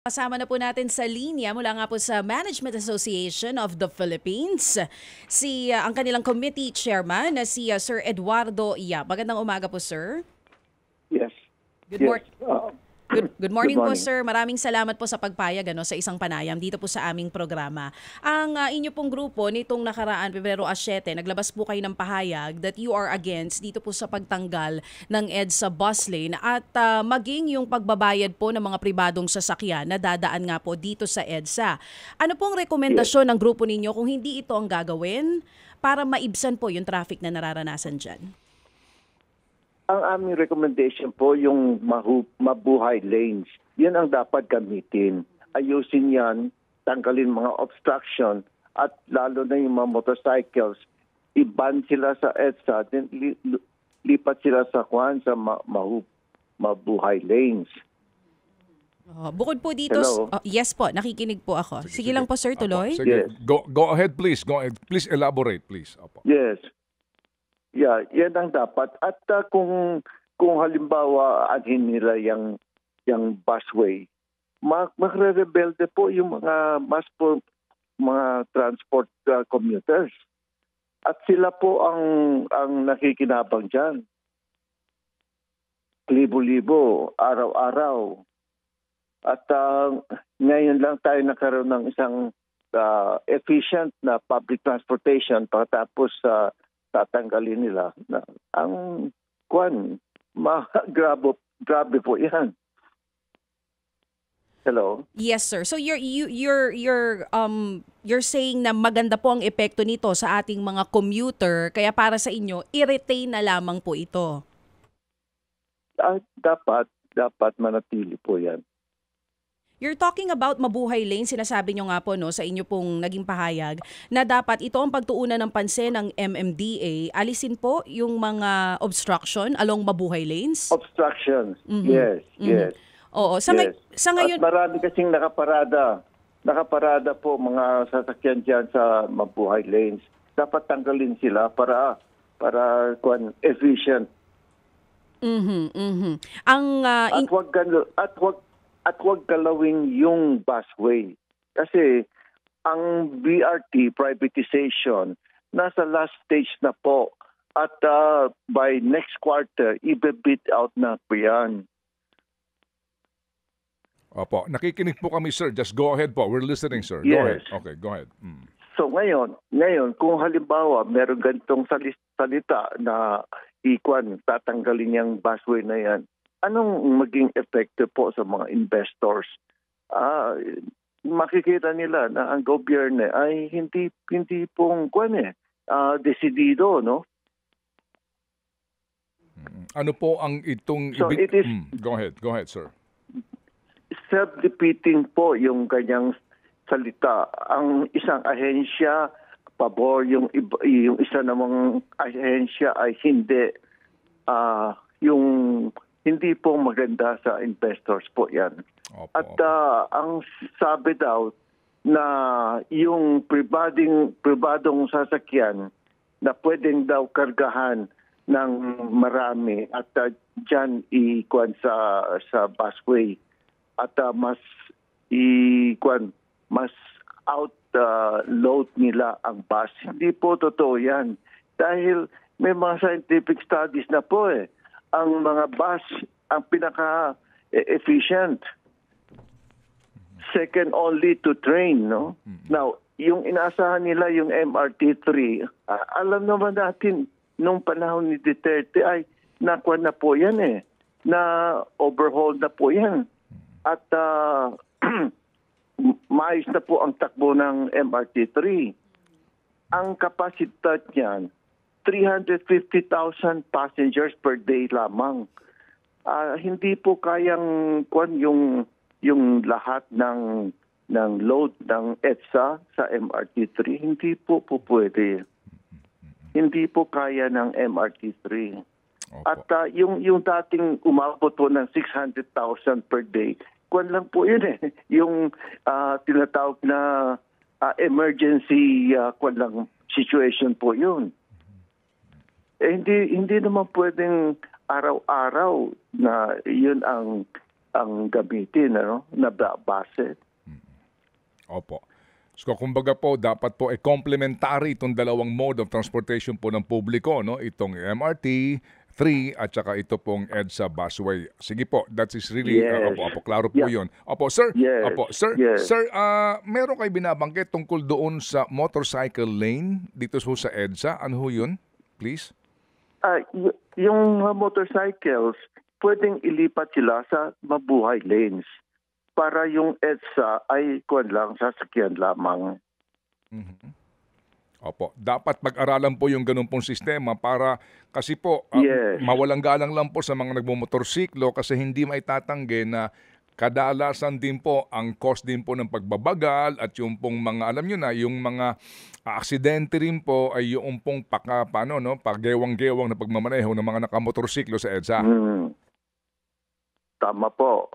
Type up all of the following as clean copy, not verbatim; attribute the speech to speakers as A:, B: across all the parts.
A: Kasama na po natin sa linya mula nga po sa Management Association of the Philippines, ang kanilang committee chairman na Sir Eduardo Yap. Magandang umaga po, sir.
B: Yes.
A: Good
B: Yes.
A: morning. Good morning po,
B: morning.
A: sir. Maraming salamat po sa pagpayag sa isang panayam dito po sa aming programa. Ang inyo pong grupo nitong nakaraan, Pebrero 7, naglabas po kayo ng pahayag that you are against dito po sa pagtanggal ng EDSA bus lane at maging yung pagbabayad po ng mga pribadong sasakyan na dadaan nga po dito sa EDSA. Ano pong rekomendasyon ng grupo ninyo kung hindi ito ang gagawin para maibsan po yung traffic na nararanasan dyan?
B: Ang aming recommendation po yung mabuhay lanes. Yan ang dapat gamitin. Ayusin yan, tanggalin mga obstruction at lalo na yung mga motorcycles. I-ban sila sa EDSA, then lipat sila sa mabuhay lanes.
A: Bukod po dito, yes po, nakikinig po ako. Sige lang po, sir, tuloy.
C: Sige.
B: Yes.
C: Go ahead, please. Go ahead. Please elaborate, please. Opo.
B: Yes. Yeah, yan ang dapat. At kung halimbawa anhin nila yung busway, magre-rebelde po yung mga transport commuters. At sila po ang nakikinabang diyan. Libo-libo, araw-araw. At ngayon lang tayo nagkaroon ng isang efficient na public transportation pagkatapos tatanggalin nila. Ang grabe po yan. Hello?
A: Yes, sir. So you're saying na maganda po ang epekto nito sa ating mga commuter, kaya para sa inyo, i-retain na lamang po ito.
B: Dapat manatili po yan.
A: You're talking about mabuhay lane, sinasabi nyo nga po sa inyo pong naging pahayag na dapat ito ang pagtuunan ng pansin ng MMDA. Alisin po yung mga obstruction along mabuhay lanes?
B: Obstructions, yes, yes.
A: Oo, sa ngayon...
B: At marami kasing nakaparada. Nakaparada po mga sasakyan dyan sa mabuhay lanes. Dapat tanggalin sila para efficient. At wag galawin yung busway. Kasi ang BRT privatization nasa last stage na po. At by next quarter, i-bid out na po yan.
C: Opo. Nakikinig po kami, sir. Just go ahead po. We're listening, sir.
B: Yes.
C: Go ahead. Okay, go ahead.
B: So ngayon, kung halimbawa meron ganitong salita na tatanggalin yung busway na yan, anong maging epekto po sa mga investors? Makikita nila na ang gobyerno ay hindi pong desidido, no?
C: Ano po ang itong...
B: So it is...
C: Go ahead, sir.
B: Self-defeating po yung kanyang salita. Ang isang ahensya, pabor, yung isa namang ahensya ay hindi. Hindi po maganda sa investors po yan.
C: Opo.
B: At ang sabi daw na yung pribadong sasakyan na pwedeng daw kargahan ng marami at dyan sa busway at mas outload nila ang bus. Hindi po totoo yan. Dahil may mga scientific studies na po ang mga bus ang pinaka-efficient. Second only to train, no? Now, yung inaasahan nila yung MRT3, alam naman natin nung panahon ni Duterte ay nakuha na po yan na overhaul na po yan. At maayos na po ang takbo ng MRT3. Ang kapasidad niyan 350,000 passengers per day lamang. Hindi po kayang yung lahat ng load ng EDSA sa MRT3. Hindi po pwede. Hindi po kaya ng MRT3.
C: Opo.
B: At yung dating umabot po ng 600,000 per day, lang po yun Yung tinatawag na emergency lang situation po yun. Hindi naman pwedeng araw-araw na yun ang ang gamitin, ano, na base.
C: Opo. So kumbaga po, dapat po complementary itong dalawang mode of transportation po ng publiko, no? Itong MRT, 3 at saka ito pong EDSA busway. Sige po, that is really,
B: Yes.
C: opo, klaro po
B: Yeah.
C: yun. Opo, sir,
B: Yes. Yes.
C: sir, meron kayo binabanggit tungkol doon sa motorcycle lane dito po sa EDSA. Ano ho yun, please?
B: Yung mga motorcycles, pwedeng ilipat sila sa mabuhay lanes para yung EDSA ay sasakyan lamang.
C: Opo, dapat pag-aralan po yung ganun pong sistema para kasi po
B: Yes.
C: mawalang galang lang po sa mga nagmumotorsiklo kasi hindi maitatanggi na kadalasan din po ang cost din po ng pagbabagal at yung pong mga, alam nyo na, yung mga aksidente rin po ay yung pong paggewang-gewang na pagmamaneho ng mga nakamotorsiklo sa EDSA.
B: Tama po.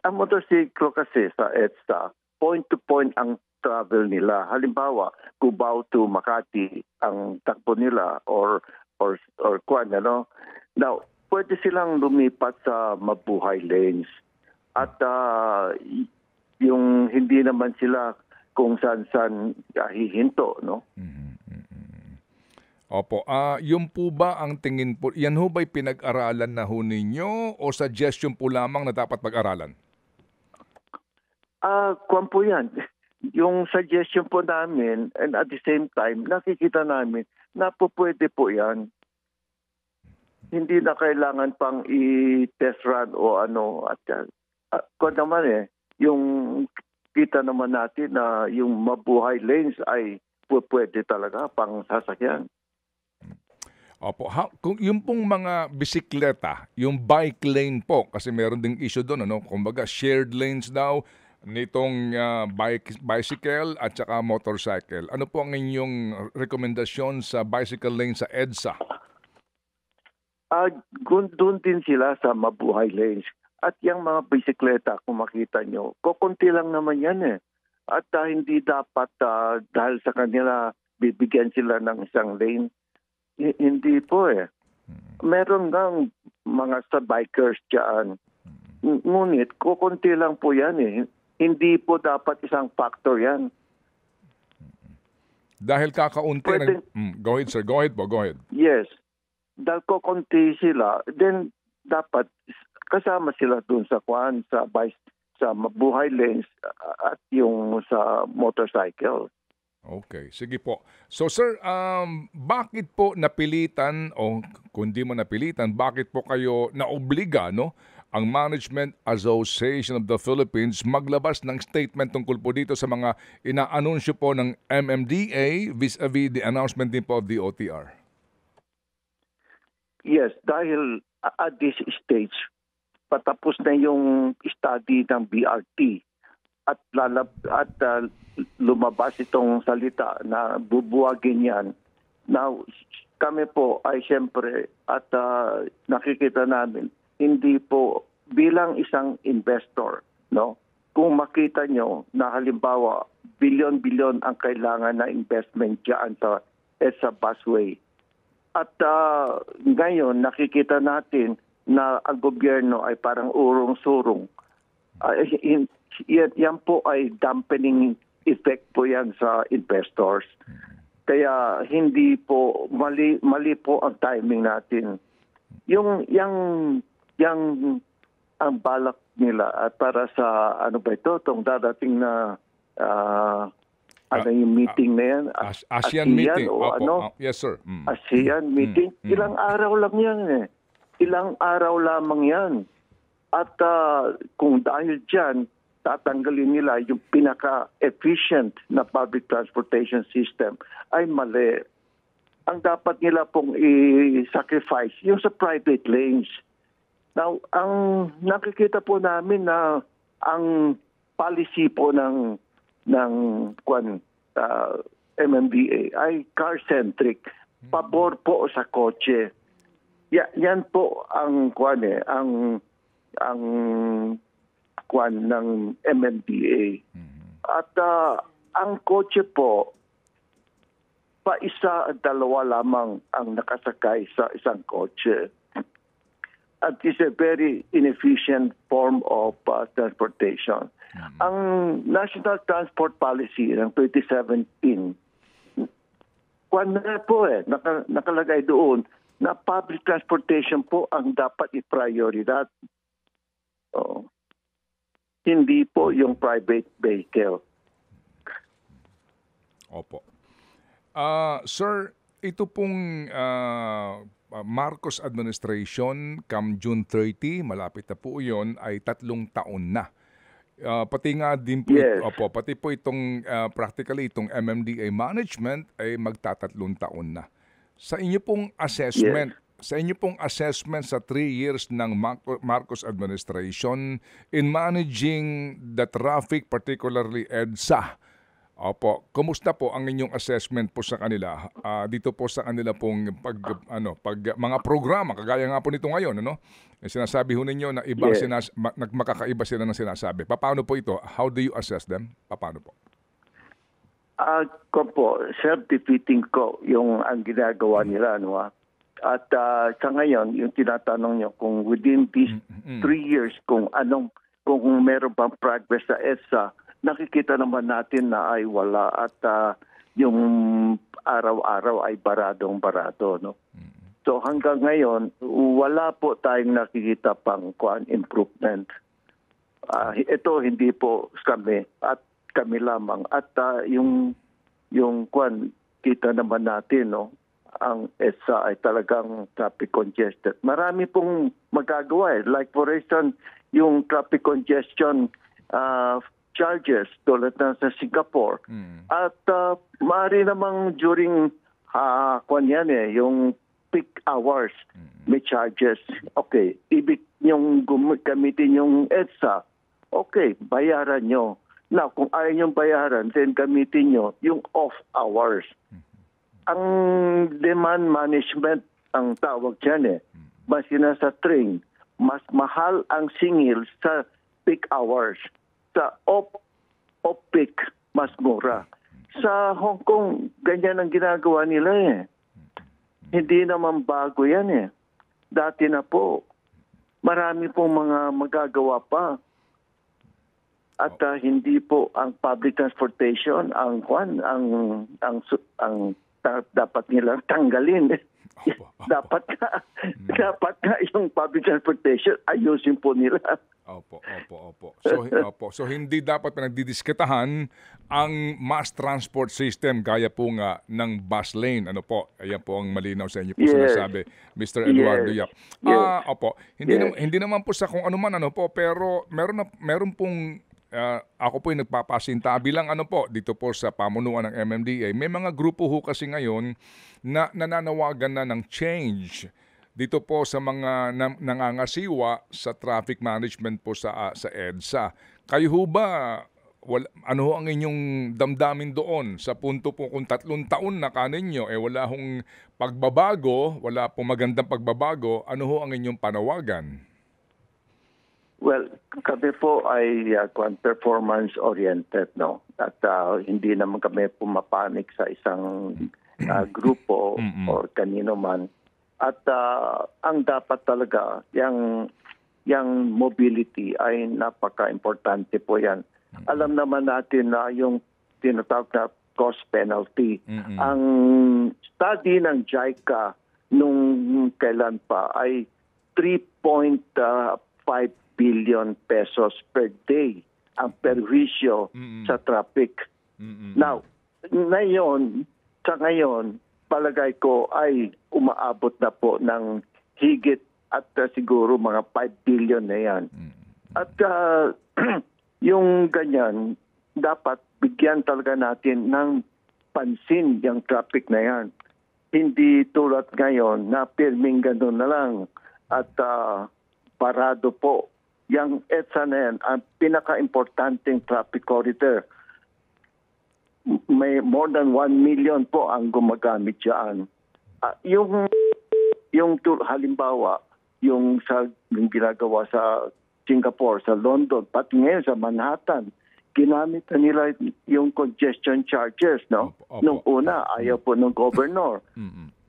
B: Ang motorsiklo kasi sa EDSA, point-to-point ang travel nila. Halimbawa, Cubao to Makati ang takbo nila or kwan, ano. Now, pwede silang lumipat sa mabuhay lanes. At yung hindi naman sila kung saan hihinto, no?
C: Opo, yung po ba ang tingin po, yan ho ba'y pinag-aralan na ho ninyo o suggestion po lamang na dapat pag-aralan?
B: Kwan po yan. Yung suggestion po namin and at the same time, nakikita namin na po pwede po yan. Hindi na kailangan pang i-test run o ano. At kung naman yung kita naman natin na yung mabuhay lanes ay pwede talaga pang sasakyan.
C: Opo, kung yung pong mga bisikleta, yung bike lane po, kasi meron ding issue doon, ano? Kumbaga, shared lanes daw nitong bicycle at saka motorcycle. Ano po ang inyong rekomendasyon sa bicycle lane sa EDSA?
B: Doon din sila sa mabuhay lanes. At yung mga bisikleta, kung makita nyo, kukunti lang naman yan eh. At hindi dapat dahil sa kanila bibigyan sila ng isang lane. Hindi po eh. Meron ng mga sa bikers dyan. Ngunit kukunti lang po yan eh. Hindi po dapat isang factor yan.
C: Dahil kakaunti. Go ahead, sir. Go ahead.
B: Yes. Dahil kukunti sila, then dapat kasama sila dun sa sa mabuhay lanes at yung sa motorcycle.
C: Okay, sige po. So sir, bakit po napilitan o kung di mo napilitan, bakit po kayo naobliga, no, ang Management Association of the Philippines maglabas ng statement tungkol po dito sa mga inaanunsyo po ng MMDA vis-a-vis the announcement din po of the OTR?
B: Yes, dahil at this stage, patapos na yung study ng BRT at lumabas itong salita na bubuwagin yan. Now, kami po ay siyempre at nakikita namin, hindi po bilang isang investor, no? Kung makita nyo na halimbawa, bilyon-bilyon ang kailangan na investment dyan sa EDSA busway. At ngayon, nakikita natin na ang gobyerno ay parang urong-surong. Yan po ay dampening effect po yan sa investors. Kaya hindi po, mali po ang timing natin. Yung ang balak nila at para sa ano ba ito, itong dadating na yung meeting na yan?
C: ASEAN meeting.
B: O ano?
C: Yes, sir.
B: ASEAN meeting. Ilang araw lang yan eh. Ilang araw lamang yan. At kung dahil dyan, tatanggalin nila yung pinaka-efficient na public transportation system ay mali. Ang dapat nila pong i-sacrifice yung sa private lanes. Now, ang nakikita po namin na ang policy po ng MMDA ay car-centric. Pabor po sa kotse. Yan po ang ng MMDA. At ang kotse po, pa isa at dalawa lamang ang nakasakay sa isang kotse. at is a very inefficient form of transportation. Ang National Transport Policy ng 2017, kwan na po nakalagay doon na public transportation po ang dapat i-prioridad. Hindi po yung private vehicle.
C: Opo. Sir, ito pong Marcos administration come June 30, malapit na po yun, ay 3 taon na. Pati nga din po,
B: Yes.
C: pati po itong practically itong MMDA management ay magtatatlong taon na. Sa inyo pong assessment, sa 3 years ng Marcos administration in managing the traffic, particularly EDSA, kumusta po ang inyong assessment po sa kanila dito po sa kanila pong mga programa kagaya nga po nito ngayon, ano? Sinasabi ho ninyo na ibang makakaiba sila ng sinasabi. Paano po ito? How do you assess them? Paano po?
B: Ko po, self-defeating ko yung ang ginagawa nila, no? At sa ngayon, yung tinatanong nyo kung within these 3 years kung meron bang progress sa EDSA, nakikita naman natin na ay wala at yung araw-araw ay baradong-barado, no? So hanggang ngayon, wala po tayong nakikita pang improvement. Ito hindi po kami at kami lamang at yung kita naman natin, no? Ang EDSA ay talagang traffic congested. Marami pong magagawa . Like for instance, yung traffic congestion charges tulad na sa Singapore. At maaari namang during yung peak hours may charges. Okay, ibig nyong gamitin yung EDSA, okay, bayaran nyo. Now, kung ayaw nyong bayaran, then gamitin nyo yung off hours. Ang demand management ang tawag dyan . Mas nasa train, mas mahal ang singil sa peak hours. Sa off-peak, mas mura. Sa Hong Kong, ganyan ang ginagawa nila . Hindi naman bago yan . Dati na po. Marami pong mga magagawa pa. At hindi po ang public transportation ang dapat nilang tanggalin. Dapat nga yung public transportation ayusin po nila.
C: Opo. So hindi dapat pinagdidiskitahan ang mass transport system gaya po nga ng bus lane. Ano po? Ayan po ang malinaw sa inyo po sinasabi, Mr. Eduardo Yap. Hindi naman po sa kung ano man pero meron pong ako po yung nagpapasintabi lang dito po sa pamunuan ng MMDA. May mga grupo ho kasi ngayon na nananawagan na ng change dito po sa mga nangangasiwa sa traffic management po sa EDSA. Kayo ho ba, ano ho ang inyong damdamin doon sa punto po kung 3 taon na kaninyo, wala hong pagbabago, wala pong magandang pagbabago, ano ho ang inyong panawagan?
B: Well, kami po ay performance-oriented, no? At hindi naman kami pumapanik sa isang grupo o kanino man. At ang dapat talaga, yung mobility ay napaka-importante po yan. Alam naman natin na yung tinatawag na cost penalty. Ang study ng JICA nung kailan pa ay 3.5 billion pesos per day ang perwisyo sa traffic. Now, sa ngayon, palagay ko ay umaabot na po ng higit at siguro mga 5 billion na yan. At yung ganyan, dapat bigyan talaga natin ng pansin yung traffic na yan. Hindi tulad ngayon na pirming gano'n na lang at parado po. Yung EDSA na yan, ang pinaka-importanting traffic corridor. May more than 1 million po ang gumagamit dyan. Yung halimbawa, yung ginagawa sa Singapore, sa London, pati ngayon sa Manhattan, ginamit na nila yung congestion charges, no? Nung una, ayaw po ng governor.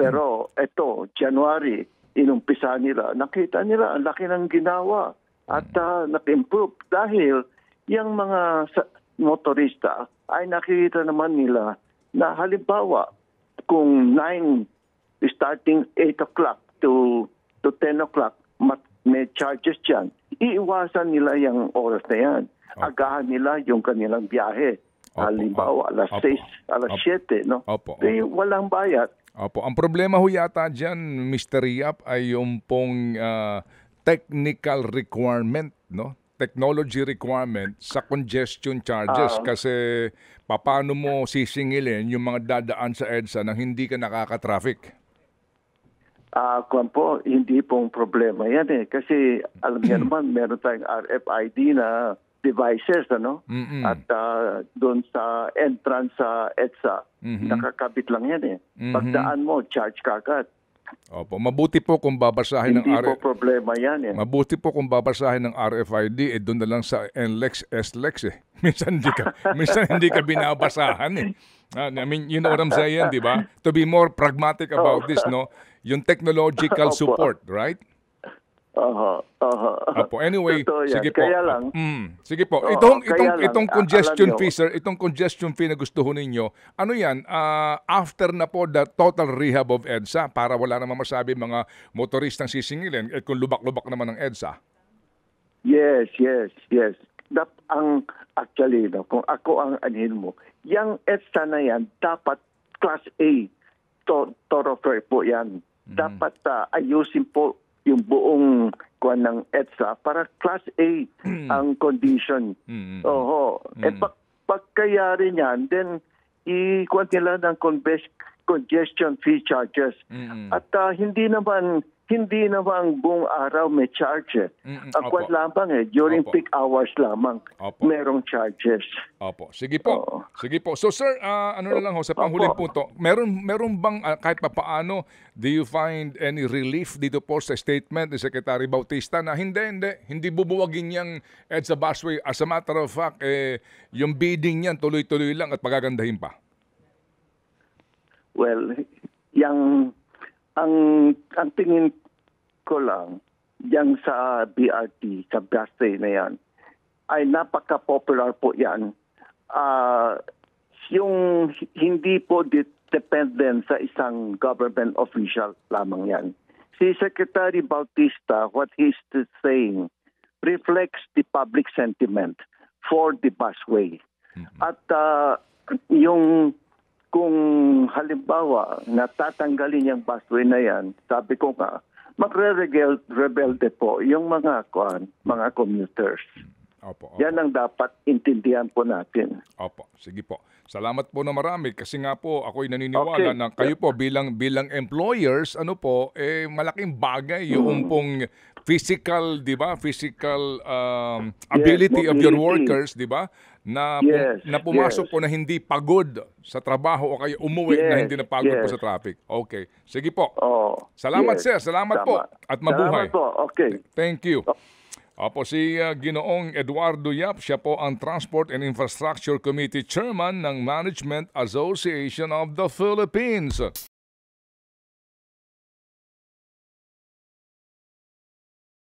B: Pero ito, January, inumpisa nila, nakita nila ang laki ng ginawa at nag-improve dahil yung mga motorista ay nakikita naman nila na halimbawa kung starting 8 o'clock to 10 o'clock may charges dyan, iiwasan nila yung oras na yan. Agahan nila yung kanilang biyahe. Halimbawa, alas 6, alas 7, no? Walang bayad.
C: Opo. Ang problema ho yata dyan, Mr. Yap, ay yung pong technical requirement, no? Technology requirement sa congestion charges kasi paano mo sisingilin yung mga dadaan sa EDSA nang hindi ka nakaka-traffic?
B: Kung po, hindi pong problema yan eh. Kasi alam niyo naman, meron tayong RFID na devices, ano? At doon sa entrance sa EDSA, nakakabit lang yan eh. Pagdaan mo, charge ka agad.
C: Opo, mabuti po kung babasahin
B: hindi po problema yan eh.
C: Mabuti po kung babasahin ng RFID doon na lang sa NLEX, SLEX eh. Minsan hindi ka binabasahan eh. I mean, you know what I'm saying, di ba? To be more pragmatic about this, no? Yung technological support, right? Opo. Anyway, sige po.
B: Kaya lang.
C: Sige po. Itong congestion fee, sir, itong congestion fee na gusto ho ninyo, ano yan? After na po the total rehab of EDSA para wala naman masabi mga motoristang sisingilin kung lubak-lubak naman ng EDSA?
B: Yes. Actually, no, kung ako ang anhin mo, yung EDSA na yan, dapat Class A thoroughfare po yan. Dapat ayusin po yung buong kuan ng EDSA para Class A ang condition. Pagkaya rin yan, then i-kuan nila ng congestion fee charges. At hindi naman buong araw may charge. Ang kuan lamang during peak hours lamang merong charges.
C: Opo. Sige po. So sir, ano na lang ho sa panghuling punto. Meron bang kahit papaano do you find any relief dito po sa statement ni Secretary Bautista na hindi bubuwagin yang EDSA busway, as a matter of fact yung bidding niyan tuloy-tuloy lang at magagandahin pa?
B: Well, ang tingin ko lang, yang sa BRT, sa busway na yan, ay napaka-popular po yan. Yung hindi po dependent sa isang government official lamang yan. Si Secretary Bautista, what he's saying, reflects the public sentiment for the busway. At kung halimbawa natatanggalin yung busway na yan, sabi ko nga, magre-rebelde po yung mga commuters. Opo. Yan ang dapat intindihan po natin.
C: Opo, sige po. Salamat po na marami kasi nga po ako'y naniniwala na kayo po bilang employers, malaking bagay yung pong physical, 'di ba? Physical ability of your workers, 'di ba? Na pumasok po na hindi pagod sa trabaho o kaya umuwi na hindi na pagod po sa traffic. Okay. Sige po. Salamat sir, salamat po at mabuhay.
B: Salamat po. Okay.
C: Thank you. Opo, si Ginoong Eduardo Yap, siya po ang Transport and Infrastructure Committee Chairman ng Management Association of the Philippines.